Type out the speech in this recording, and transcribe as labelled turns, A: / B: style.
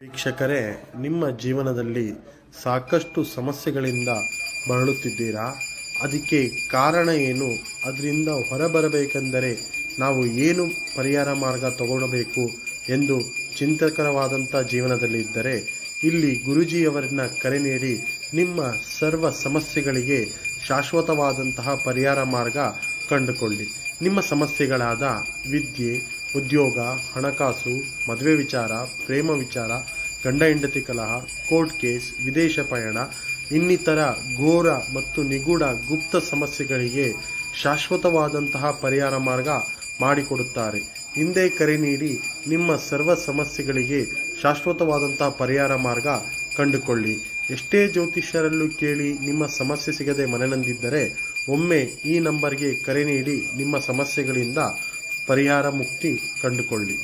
A: ವೀಕ್ಷಕರೇ, ನಿಮ್ಮ ಜೀವನದಲ್ಲಿ ಸಾಕಷ್ಟು ಸಮಸ್ಯೆಗಳಿಂದ ಬಳಲುತ್ತಿದ್ದೀರಾ? ಅದಕ್ಕೆ ಕಾರಣ ಏನು? ಅದರಿಂದ ಹೊರಬರಬೇಕೆಂದರೆ ನಾವು ಏನು ಪರಿಹಾರ ಮಾರ್ಗ ತಗೊಳ್ಳಬೇಕು ಎಂದು ಚಿಂತಕರವಾದಂಥ ಜೀವನದಲ್ಲಿದ್ದರೆ ಇಲ್ಲಿ ಗುರೂಜಿಯವರನ್ನ ಕರೆ ನೀಡಿ ನಿಮ್ಮ ಸರ್ವ ಸಮಸ್ಯೆಗಳಿಗೆ ಶಾಶ್ವತವಾದಂತಹ ಪರಿಹಾರ ಮಾರ್ಗ ಕಂಡುಕೊಳ್ಳಿ. ನಿಮ್ಮ ಸಮಸ್ಯೆಗಳಾದ ವಿದ್ಯೆ, ಉದ್ಯೋಗ, ಹಣಕಾಸು, ಮದುವೆ ವಿಚಾರ, ಪ್ರೇಮ ವಿಚಾರ, ಗಂಡ ಹೆಂಡತಿ ಕಲಹ, ಕೋರ್ಟ್ ಕೇಸ್, ವಿದೇಶ ಪಯಣ ಇನ್ನಿತರ ಘೋರ ಮತ್ತು ನಿಗೂಢ ಗುಪ್ತ ಸಮಸ್ಯೆಗಳಿಗೆ ಶಾಶ್ವತವಾದಂತಹ ಪರಿಹಾರ ಮಾರ್ಗ ಮಾಡಿಕೊಡುತ್ತಾರೆ. ಹಿಂದೆ ಕರೆ ನೀಡಿ ನಿಮ್ಮ ಸರ್ವ ಸಮಸ್ಯೆಗಳಿಗೆ ಶಾಶ್ವತವಾದಂತಹ ಪರಿಹಾರ ಮಾರ್ಗ ಕಂಡುಕೊಳ್ಳಿ. ಎಷ್ಟೇ ಜ್ಯೋತಿಷ್ಯರಲ್ಲೂ ಕೇಳಿ ನಿಮ್ಮ ಸಮಸ್ಯೆ ಸಿಗದೆ ಮನೆನಂದಿದ್ದರೆ ಒಮ್ಮೆ ಈ ನಂಬರ್ಗೆ ಕರೆ ನೀಡಿ ನಿಮ್ಮ ಸಮಸ್ಯೆಗಳಿಂದ ಪರಿಹಾರ ಮುಕ್ತಿ ಕಂಡುಕೊಳ್ಳಿ.